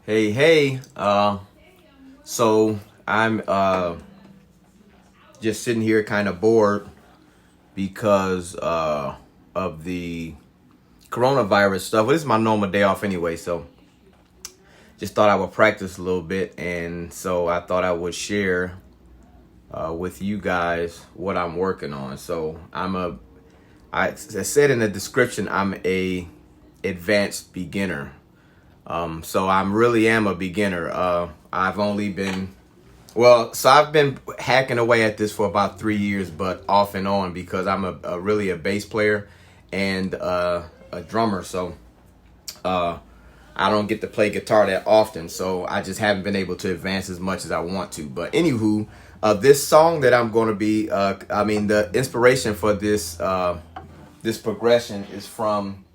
Hey, so I'm just sitting here kind of bored because of the coronavirus stuff. Well, this is my normal day off anyway, so just thought I would practice a little bit, and so I thought I would share with you guys what I'm working on. So I said in the description, I'm a advanced beginner. So I really am a beginner. I've been hacking away at this for about 3 years, but off and on because I'm really a bass player and a drummer. So I don't get to play guitar that often, so I just haven't been able to advance as much as I want to. But anywho, this song that I'm going to be, the inspiration for this this progression is from.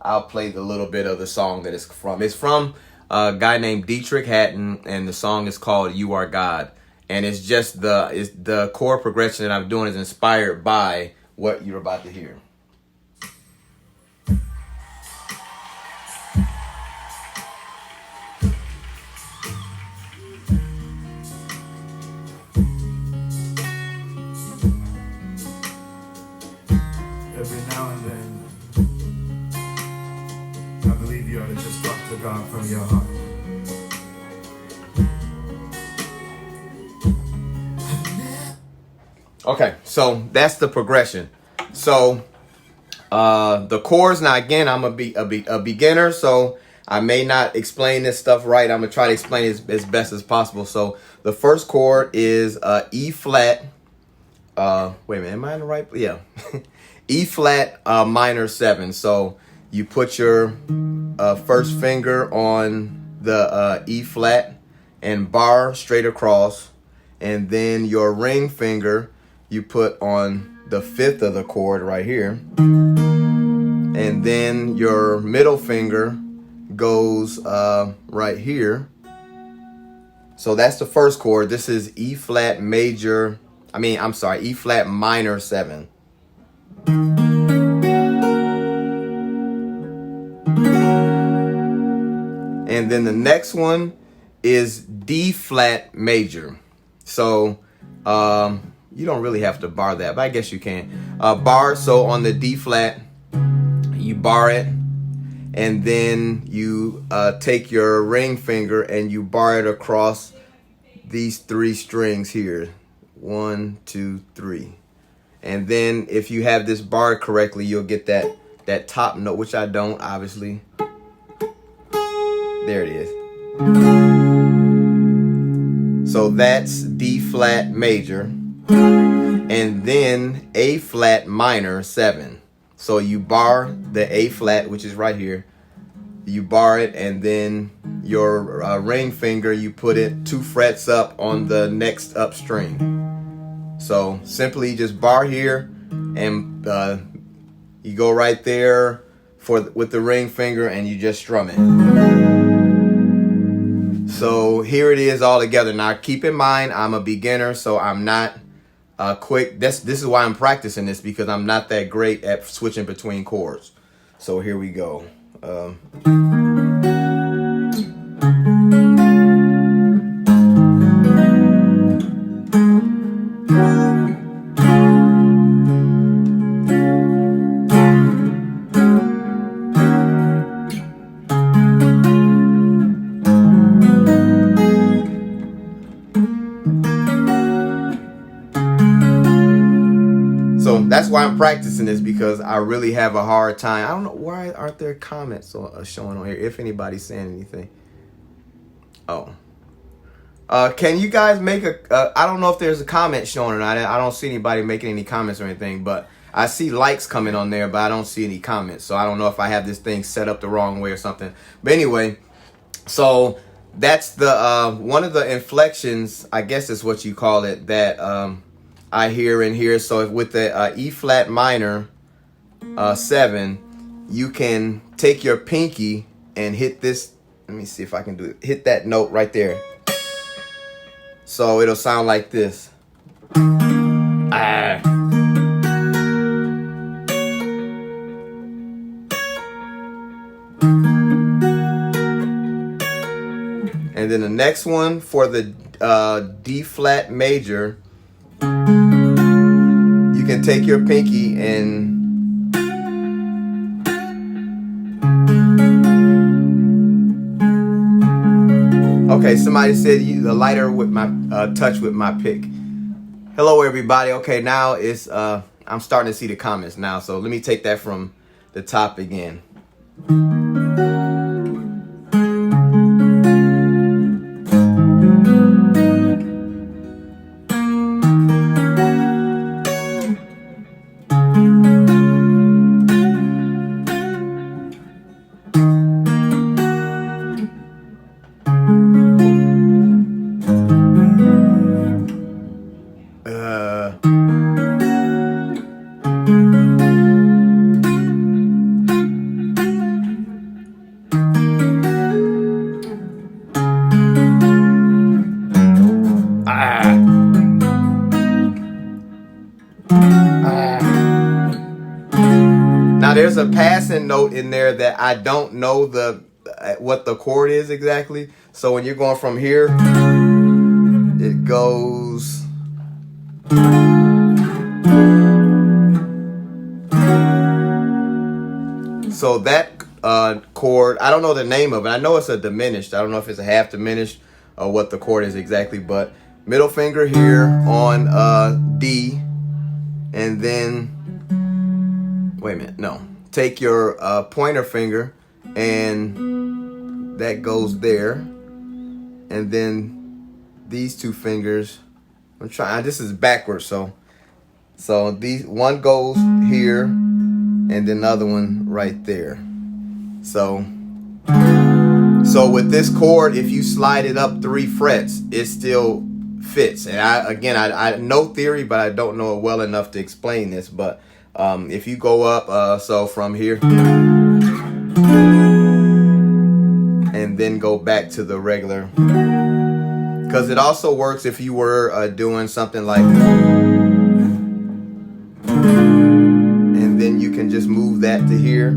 I'll play the little bit of the song that it's from. It's from a guy named Dietrich Hatton, and the song is called "You Are God." And it's just the chord progression that I'm doing is inspired by what you're about to hear. Every now and then, I believe you ought to just talk to God from your heart. Okay, so that's the progression. So the chords, now again, I'm a beginner, so I may not explain this stuff right. I'm gonna try to explain it as best as possible. So the first chord is E flat. Wait a minute, am I in the right? Yeah. E flat minor 7. So you put your first finger on the E flat and bar straight across, and then your ring finger you put on the 5th of the chord right here, and then your middle finger goes right here. So that's the first chord. This is E flat major. E flat minor 7. And then the next one is D flat major. So you don't really have to bar that, but I guess you can. Bar, so on the D flat, you bar it, and then you take your ring finger and you bar it across these 3 strings here. 1, 2, 3. And then if you have this barred correctly, you'll get that top note, which I don't, obviously. There it is. So that's D flat major, and then A flat minor 7. So you bar the A flat, which is right here. You bar it, and then your ring finger, you put it 2 frets up on the next up string. So simply just bar here, and you go right there with the ring finger, and you just strum it. So here it is all together. Now keep in mind, I'm a beginner, so I'm not quick. This is why I'm practicing this, because I'm not that great at switching between chords. So here we go. So that's why I'm practicing this, because I really have a hard time. I don't know, why aren't there comments showing on here, if anybody's saying anything. Oh. Can you guys make I don't know if there's a comment showing or not. I don't see anybody making any comments or anything, but I see likes coming on there, but I don't see any comments. So I don't know if I have this thing set up the wrong way or something. But anyway, so that's the one of the inflections, I guess is what you call it, that I hear in here. So with the E flat minor 7, you can take your pinky and hit this. Let me see if I can do it. Hit that note right there. So it'll sound like this. Ah. And then the next one for the D flat major, you can take your pinky and okay, somebody said the lighter with my touch with my pick. Hello everybody. Okay, now it's I'm starting to see the comments now, so let me take that from the top again. Now there's a passing note in there that I don't know what the chord is exactly. So when you're going from here, it goes. So that chord, I don't know the name of it. I know it's a diminished. I don't know if it's a half diminished or what the chord is exactly, but middle finger here on D, and then wait a minute, no. Take your pointer finger and that goes there, and then these two fingers. I'm trying. This is backwards, so these one goes here, and then the other one right there. So with this chord, if you slide it up 3 frets, it still fits. And I know theory, but I don't know it well enough to explain this. But if you go up, so from here, and then go back to the regular, because it also works if you were doing something like, and then you can just move that to here.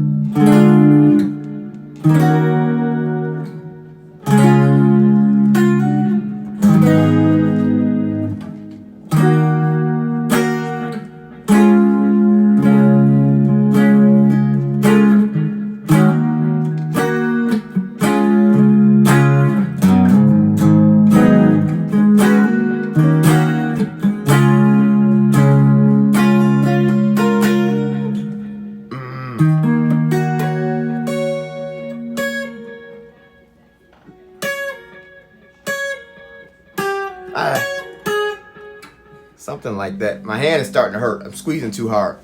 Something like that. My hand is starting to hurt. I'm squeezing too hard.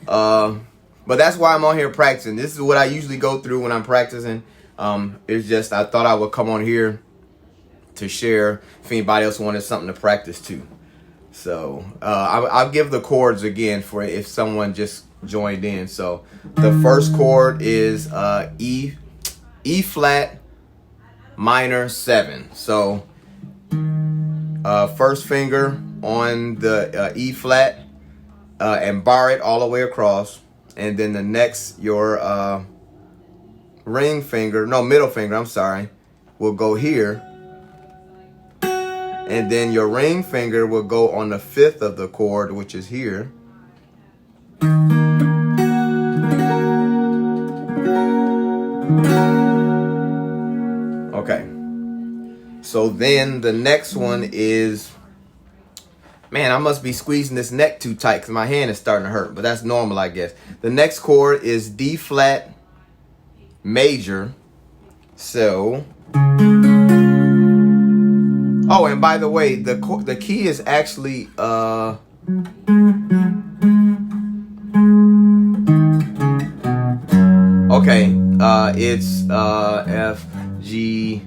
But that's why I'm on here practicing. This is what I usually go through when I'm practicing. It's just I thought I would come on here to share if anybody else wanted something to practice too. So I'll give the chords again for if someone just joined in. So the first chord is E flat minor 7. So first finger on the E flat and bar it all the way across, and then the next your ring finger, no, middle finger, I'm sorry, will go here, and then your ring finger will go on the 5th of the chord, which is here. Okay, so then the next one is, man, I must be squeezing this neck too tight because my hand is starting to hurt, but that's normal, I guess. The next chord is D flat major. So, oh, and by the way, the key is actually okay, it's F G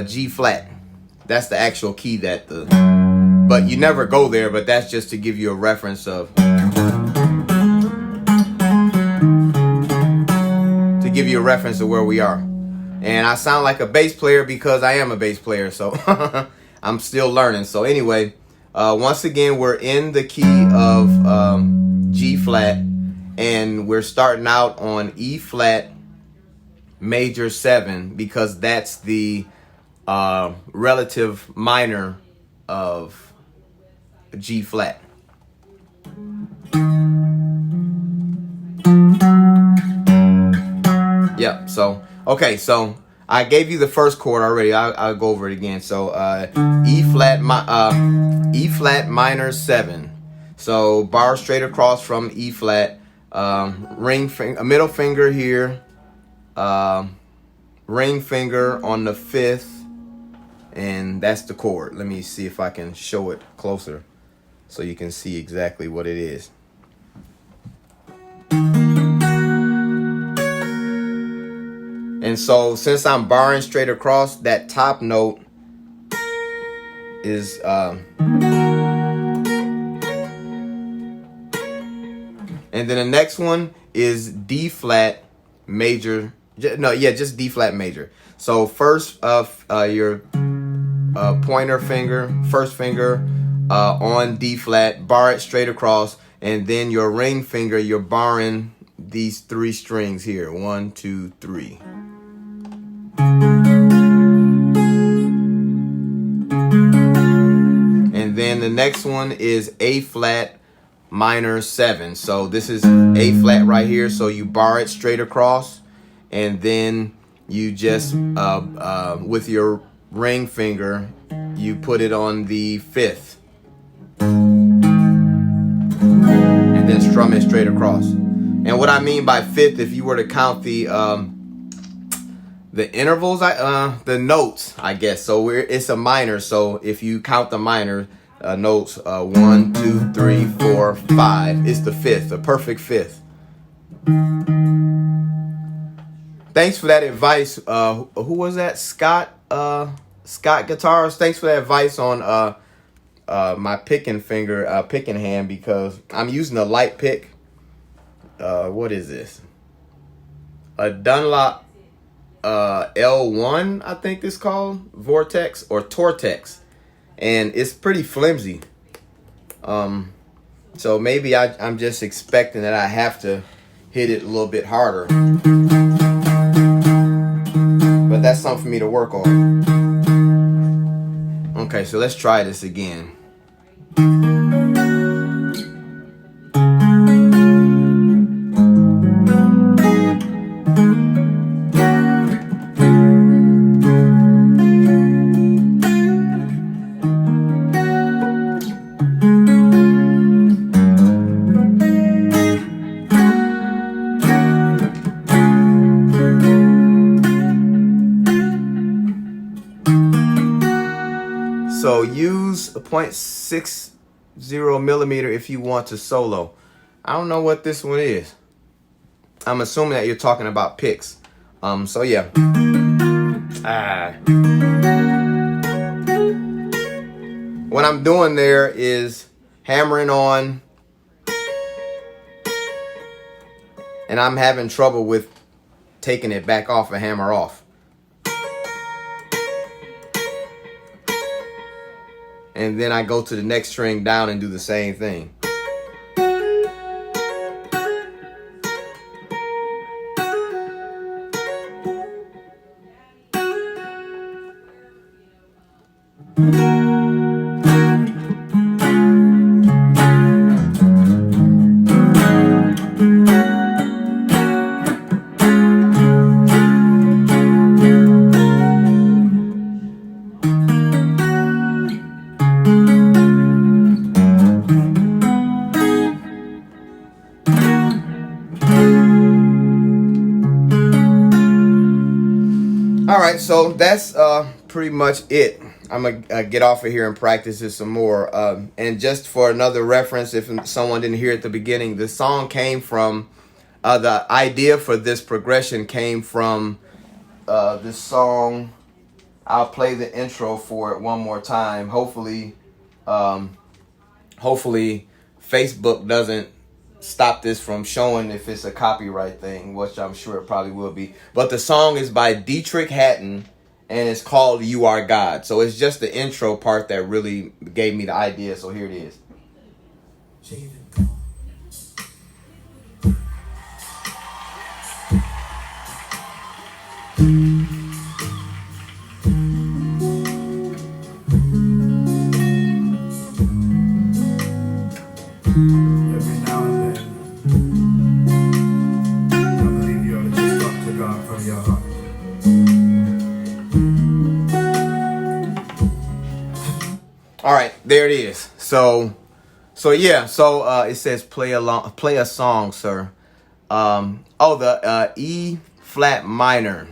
G flat. That's the actual key that but you never go there, but that's just to give you a reference of, where we are. And I sound like a bass player because I am a bass player, so I'm still learning. So anyway, once again, we're in the key of G flat, and we're starting out on E flat major 7 because that's the relative minor of G flat. Yep. So okay. So I gave you the first chord already. I'll go over it again. So E flat minor 7. So bar straight across from E flat. Ring finger, middle finger here. Ring finger on the 5th, and that's the chord. Let me see if I can show it closer so you can see exactly what it is. And so since I'm barring straight across, that top note is and then the next one is D flat major. No, yeah, just D flat major. So first your pointer finger, first finger on D flat, bar it straight across, and then your ring finger, you're barring these 3 strings here. 1, 2, 3. And then the next one is A flat minor 7. So this is A flat right here. So you bar it straight across, and then you just with your ring finger, you put it on the 5th, and then strum it straight across. And what I mean by 5th, if you were to count the intervals, the notes, I guess. So it's a minor. So if you count the minor notes, 1, 2, 3, 4, 5, it's the 5th, a perfect 5th. Thanks for that advice. Who was that? Scott Guitars. Thanks for that advice on my picking hand, because I'm using a light pick. What is this? A Dunlop L1, I think it's called, Vortex or Tortex, and it's pretty flimsy. So maybe I'm just expecting that I have to hit it a little bit harder, but that's something for me to work on. Okay, so let's try this again. So use a 0.60 millimeter if you want to solo. I don't know what this one is. I'm assuming that you're talking about picks. So yeah. What I'm doing there is hammering on, and I'm having trouble with taking it back off and hammer off. And then I go to the next string down and do the same thing. All right, so that's pretty much it. I'm gonna get off of here and practice it some more. And just for another reference, if someone didn't hear at the beginning, the song came from the idea for this progression came from this song. I'll play the intro for it one more time. Hopefully Facebook doesn't stop this from showing if it's a copyright thing, which I'm sure it probably will be. But the song is by Dietrich Hatton, and it's called You Are God. So it's just the intro part that really gave me the idea. So here it is. All right, there it is. So yeah. So it says play a song, sir. The E flat minor.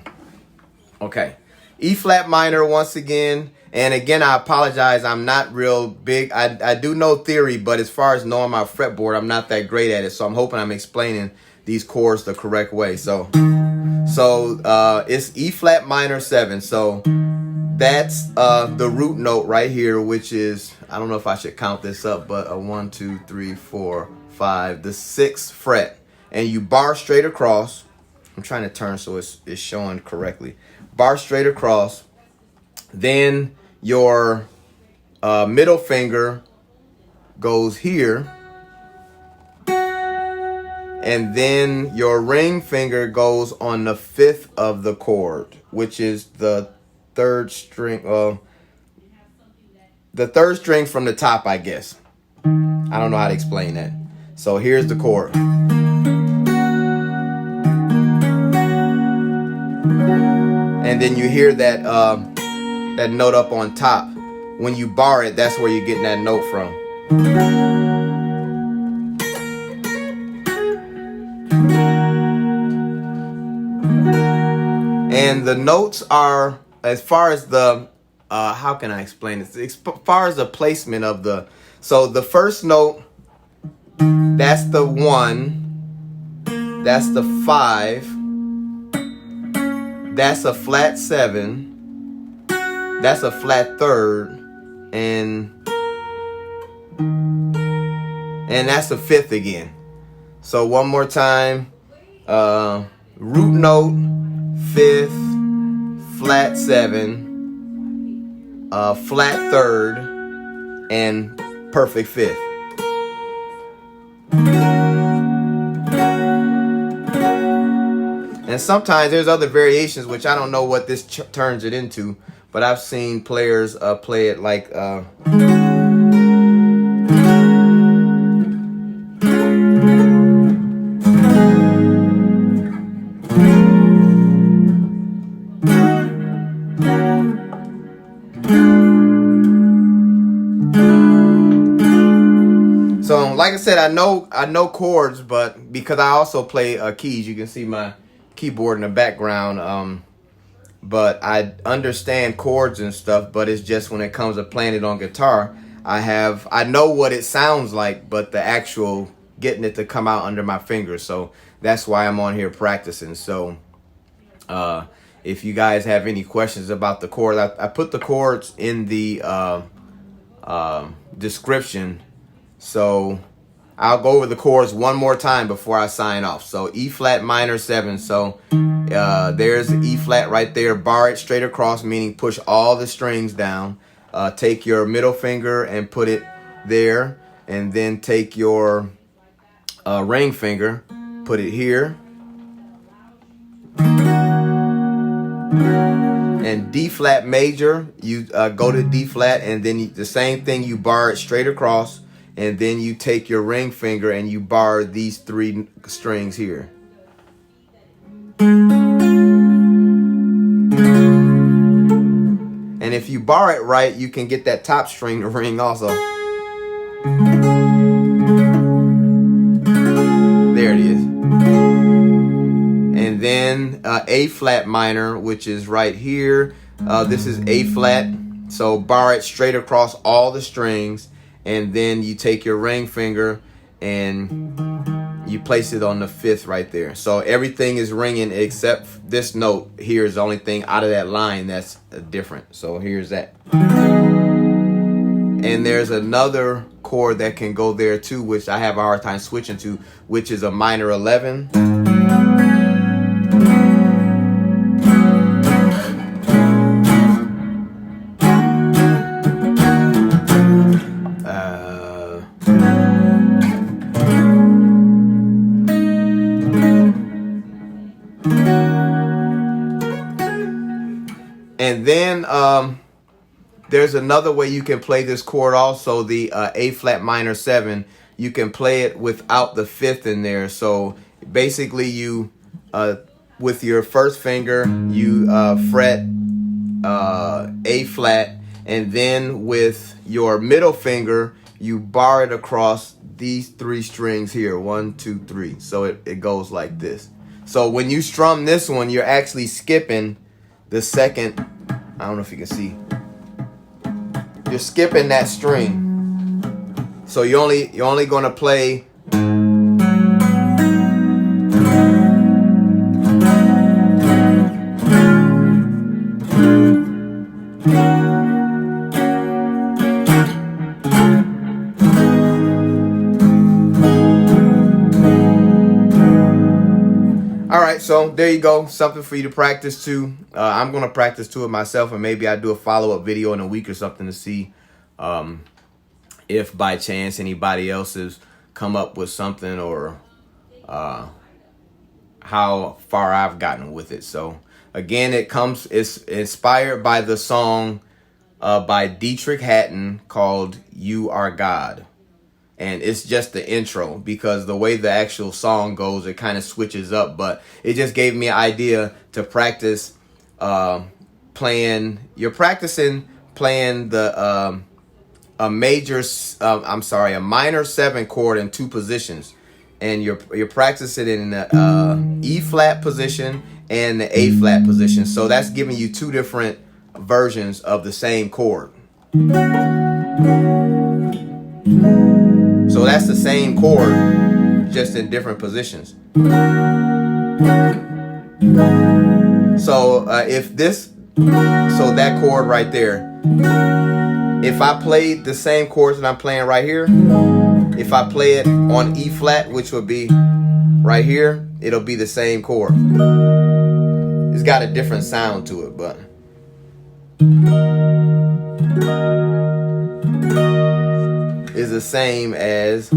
Okay, E flat minor once again. And again, I apologize. I'm not real big. I do know theory, but as far as knowing my fretboard, I'm not that great at it. So I'm hoping I'm explaining these chords the correct way. So it's E flat minor 7. So that's the root note right here, which is, I don't know if I should count this up, but a 1, 2, 3, 4, 5, the 6th fret, and you bar straight across. I'm trying to turn so it's showing correctly. Bar straight across. Then your middle finger goes here, and then your ring finger goes on the 5th of the chord, which is the 3rd string. The 3rd string from the top, I guess. I don't know how to explain that. So here's the chord. And then you hear that that note up on top. When you bar it, that's where you're getting that note from. And the notes are, as far as the how can I explain this? As far as the placement of the, so the first note, that's the 1, that's the 5, that's a flat 7, that's a flat 3rd, and that's a 5th again. So one more time, root note, 5th, flat 7, flat 3rd, and perfect 5th. And sometimes there's other variations, which I don't know what this turns it into, but I've seen players play it like so like I said, I know chords, but because I also play keys, you can see my keyboard in the background, but I understand chords and stuff, but it's just when it comes to playing it on guitar, I know what it sounds like, but the actual getting it to come out under my fingers. So that's why I'm on here practicing. So if you guys have any questions about the chord, I put the chords in the description. So I'll go over the chords one more time before I sign off. So E flat minor 7. So there's the E flat right there. Bar it straight across, meaning push all the strings down. Take your middle finger and put it there, and then take your ring finger, put it here, and D flat major. You go to D flat, and then the same thing. You bar it straight across. And then you take your ring finger and you bar these 3 strings here. And if you bar it right, you can get that top string to ring also. There it is. And then A flat minor, which is right here. This is A flat. So bar it straight across all the strings. And then you take your ring finger and you place it on the 5th right there. So everything is ringing except this note here is the only thing out of that line that's different. So here's that. And there's another chord that can go there too, which I have a hard time switching to, which is a minor 11. And then there's another way you can play this chord also, the A flat minor 7. You can play it without the 5th in there. So basically you, with your first finger, you fret A flat, and then with your middle finger, you bar it across these 3 strings here. 1, 2, 3. So it goes like this. So when you strum this one, you're actually skipping the second. I don't know if you can see. You're skipping that string. So you're only gonna play. All right, so there you go. Something for you to practice to. I'm going to practice to it myself, and maybe I do a follow-up video in a week or something to see if by chance anybody else has come up with something or how far I've gotten with it. So again, it's inspired by the song by Dietrich Hatton called "You Are God." And it's just the intro, because the way the actual song goes, it kind of switches up. But it just gave me an idea to practice playing. You're practicing playing the a minor 7 chord in 2 positions, and you're practicing in the E flat position and the A flat position. So that's giving you 2 different versions of the same chord. So that's the same chord, just in different positions. So so that chord right there, if I played the same chords that I'm playing right here, if I play it on E flat, which would be right here, it'll be the same chord. It's got a different sound to it, but is the same as.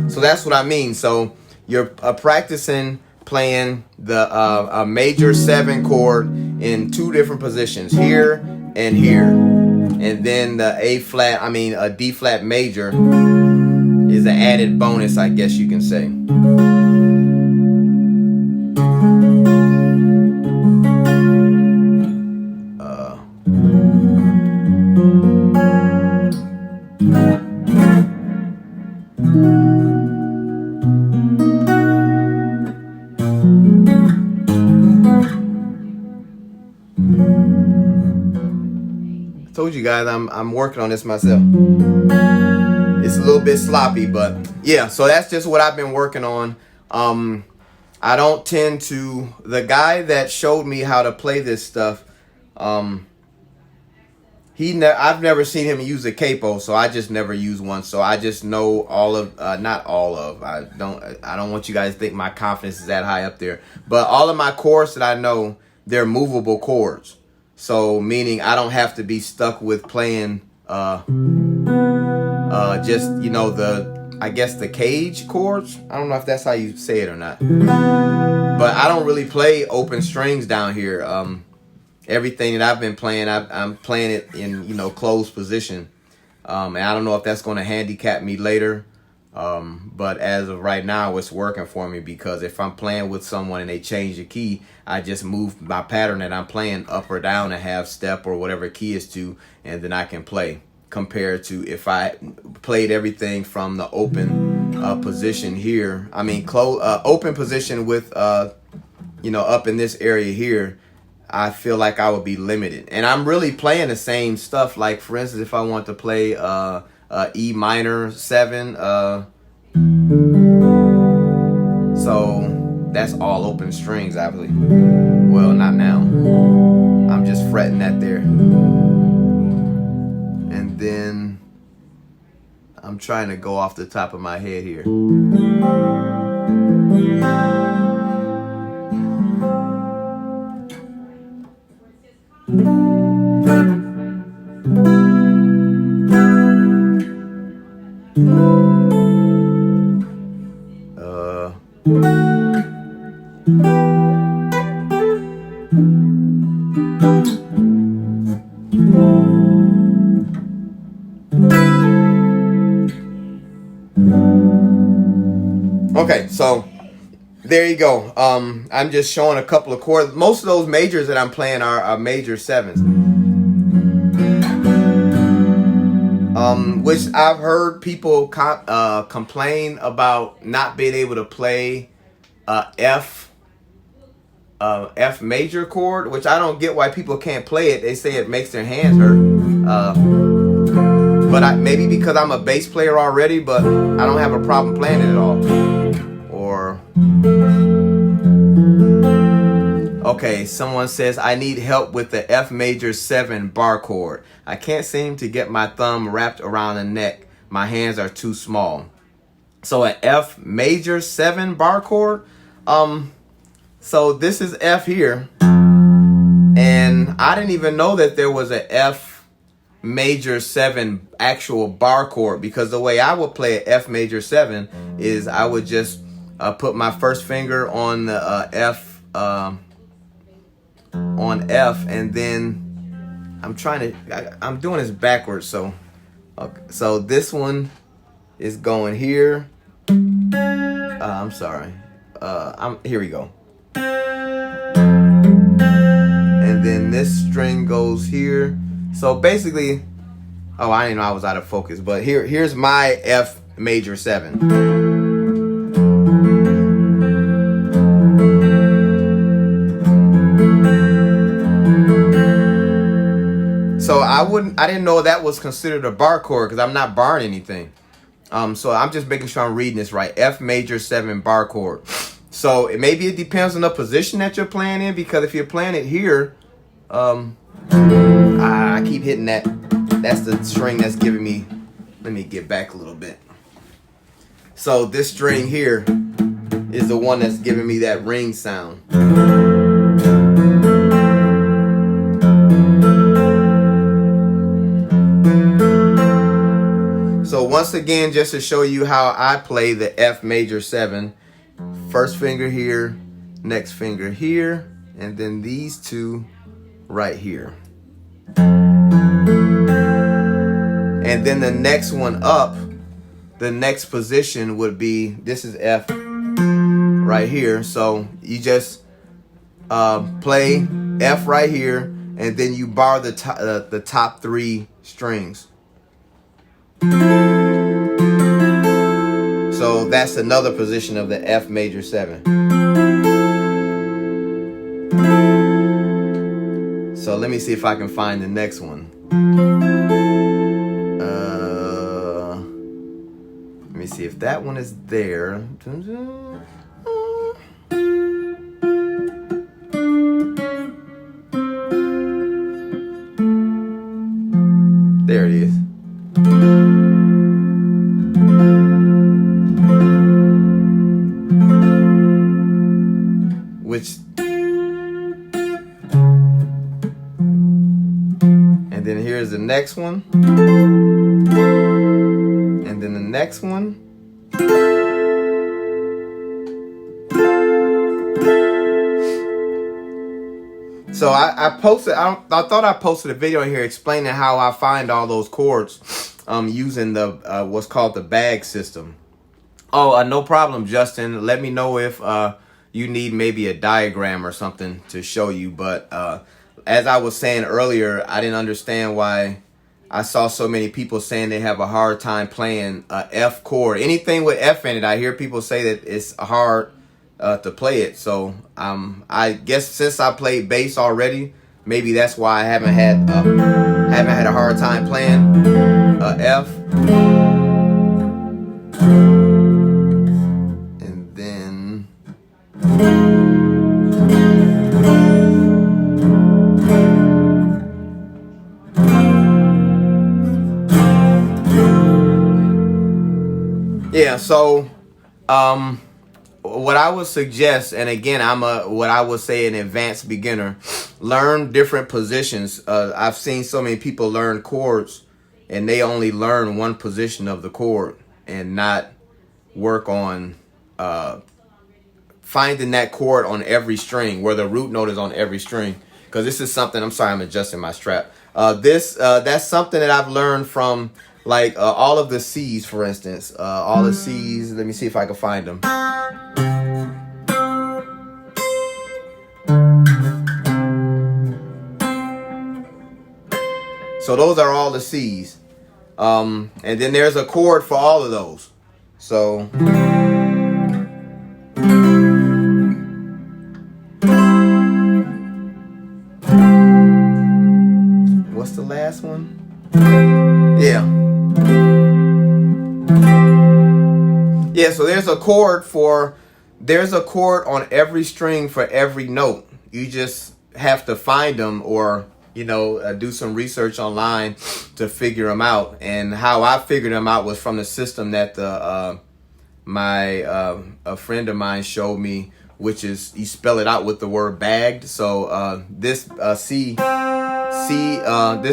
So that's what I mean. So you're practicing playing the a major 7 chord in 2 different positions, here and here, and then the a D flat major is an added bonus, I guess you can say. Told you guys I'm working on this myself. It's a little bit sloppy, but yeah, so that's just what I've been working on. I don't tend to, the guy that showed me how to play this stuff, I've never seen him use a capo, so I just never use one. So I just know all of, not all of, I don't want you guys to think my confidence is that high up there, but all of my chords that I know, they're movable chords. So meaning I don't have to be stuck with playing just, you know, I guess the cage chords. I don't know if that's how you say it or not. But I don't really play open strings down here. Everything that I've been playing, I'm playing it in, you know, closed position. And I don't know if that's going to handicap me later. But as of right now, it's working for me, because if I'm playing with someone and they change the key, I just move my pattern that I'm playing up or down a half step or whatever key is to, and then I can play. Compared to if I played everything from the open position here, open position with you know, up in this area here, I feel like I would be limited. And I'm really playing the same stuff. Like for instance, if I want to play E minor 7, so that's all open strings, obviously. Well, not now. I'm just fretting that there. And then I'm trying to go off the top of my head here. Okay, so there you go. I'm just showing a couple of chords. Most of those majors that I'm playing are major sevens. Which I've heard people complain about not being able to play F major chord, which I don't get why people can't play it. They say it makes their hands hurt. But maybe because I'm a bass player already, but I don't have a problem playing it at all. Or okay, someone says I need help with the F major 7 bar chord. I can't seem to get my thumb wrapped around the neck. My hands are too small. So an F major 7 bar chord. So this is F here, and I didn't even know that there was a F major 7 actual bar chord, because the way I would play an F major 7 is I would just put my first finger on the F, and then I'm doing this backwards. So, okay, so this one is going here. I'm sorry. Here we go. And then this string goes here. So basically, oh, I didn't know I was out of focus, but here's my F major 7. So I didn't know that was considered a bar chord because I'm not barring anything. So I'm just making sure I'm reading this right. F major 7 bar chord. So maybe it depends on the position that you're playing in, because if you're playing it here, I keep hitting that. That's the string that's giving me. Let me get back a little bit. So this string here is the one that's giving me that ring sound. So once again, just to show you how I play the F major 7, first finger here, next finger here, and then these two right here. And then the next one up, the next position would be, this is F right here. So you just play F right here, and then you bar the top 3 strings. So that's another position of the F major 7. So let me see if I can find the next one. Let me see if that one is there. There it is. And then here's the next one. And then the next one. So I posted, I thought I posted a video in here explaining how I find all those chords using the what's called the bag system. Oh, no problem, Justin. Let me know if you need maybe a diagram or something to show you. But as I was saying earlier, I didn't understand why I saw so many people saying they have a hard time playing a F chord. Anything with F in it, I hear people say that it's hard to play it. So I guess since I played bass already, maybe that's why I haven't had a hard time playing F. And then yeah, so what I would suggest, and again, what I would say an advanced beginner, learn different positions. I've seen so many people learn chords and they only learn one position of the chord and not work on finding that chord on every string, where the root note is on every string. Because this is something, I'm sorry, I'm adjusting my strap. That's something that I've learned from like all of the C's, for instance. All the C's, let me see if I can find them. So those are all the C's. And then there's a chord for all of those. So what's the last one? Yeah. Yeah, so there's a chord on every string for every note. You just have to find them, or do some research online to figure them out. And how I figured them out was from the system that a friend of mine showed me, which is you spell it out with the word bagged. So this this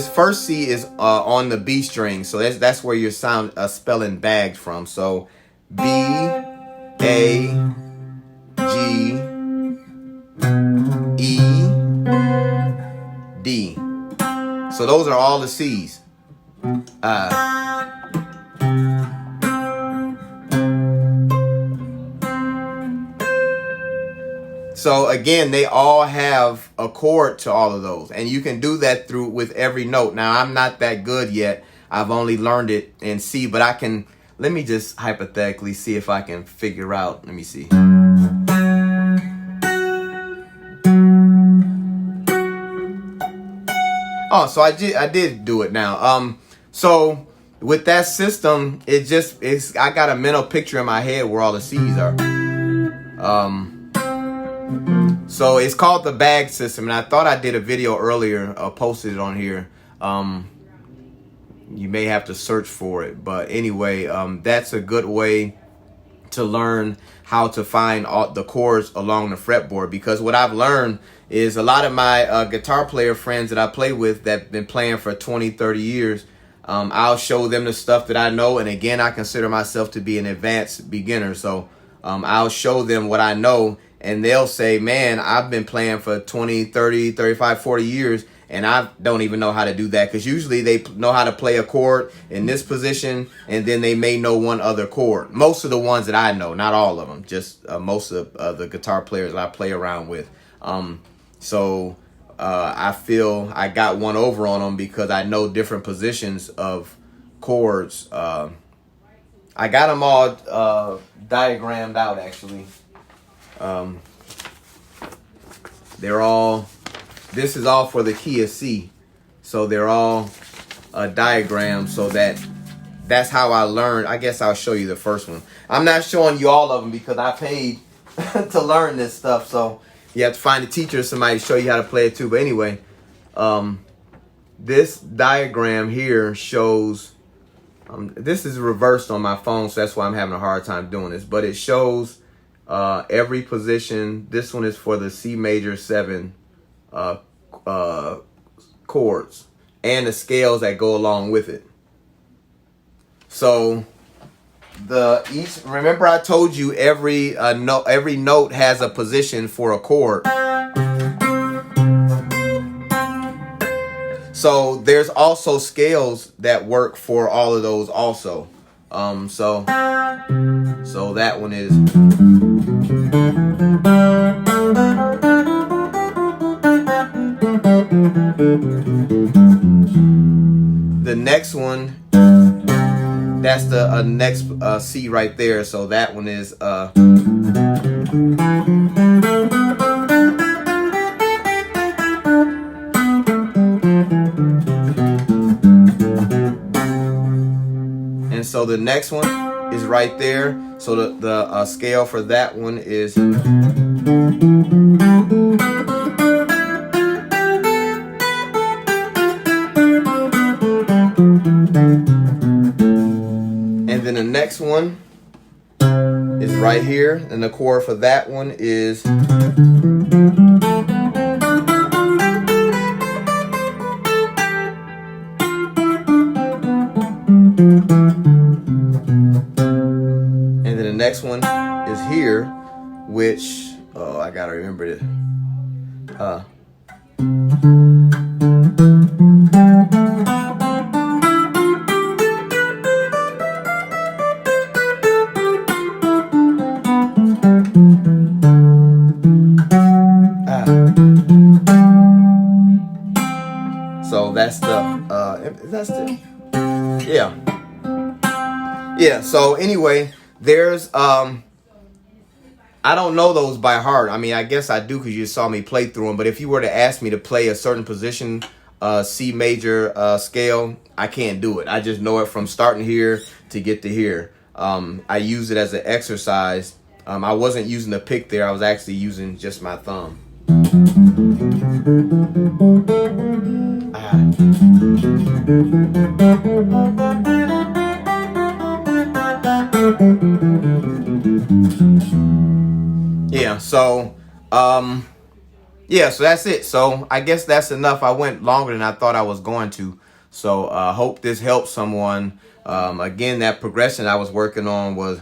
first C is on the B string, so that's where your sound spelling bagged from. So B, A, G, E, D. So those are all the C's. So again, they all have a chord to all of those, and you can do that with every note. Now, I'm not that good yet. I've only learned it in C, but I can. Let me just hypothetically see if I can figure out. Let me see. Oh, so I did do it now. So with that system, I got a mental picture in my head where all the C's are. So it's called the bag system, and I thought I did a video earlier, posted it on here. You may have to search for it, but anyway, that's a good way to learn how to find all the chords along the fretboard, because what I've learned is a lot of my guitar player friends that I play with that been playing for 20-30 years, I'll show them the stuff that I know, and again, I consider myself to be an advanced beginner, so I'll show them what I know, and they'll say, man, I've been playing for 20, 30, 35, 40 years, and I don't even know how to do that, because usually they know how to play a chord in this position, and then they may know one other chord. Most of the ones that I know, not all of them, just most of the guitar players that I play around with. So I feel I got one over on them because I know different positions of chords. I got them all diagrammed out, actually. This is all for the key of C. So they're all diagrammed, so that's how I learned. I guess I'll show you the first one. I'm not showing you all of them because I paid to learn this stuff. So you have to find a teacher or somebody to show you how to play it too. But anyway, this diagram here shows, this is reversed on my phone, so that's why I'm having a hard time doing this. But it shows every position. This one is for the C major 7 chords and the scales that go along with it. So remember I told you every note has a position for a chord. So there's also scales that work for all of those also. So that one is. The next one, that's the next C right there. So that one is and so the next one is right there. So the scale for that one is. And then the next one is right here, and the chord for that one is. And then the next one is here, which, oh, I gotta remember it. So that's the, Yeah, so anyway, there's I don't know those by heart. I mean, I guess I do because you saw me play through them. But if you were to ask me to play a certain position, C major scale, I can't do it. I just know it from starting here to get to here. I use it as an exercise. I wasn't using the pick there. I was actually using just my thumb. Yeah, so yeah, so that's it. So I guess that's enough. I went longer than I thought I was going to. So hope this helps someone. Again, that progression I was working on was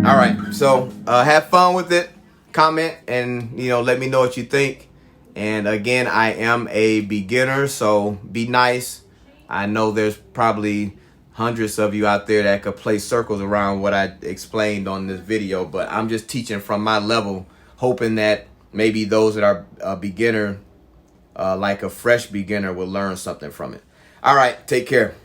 all right. So have fun with it. Comment and let me know what you think. And again, I am a beginner, so be nice. I know there's probably hundreds of you out there that could play circles around what I explained on this video, but I'm just teaching from my level, hoping that maybe those that are a beginner, like a fresh beginner, will learn something from it. All right, take care.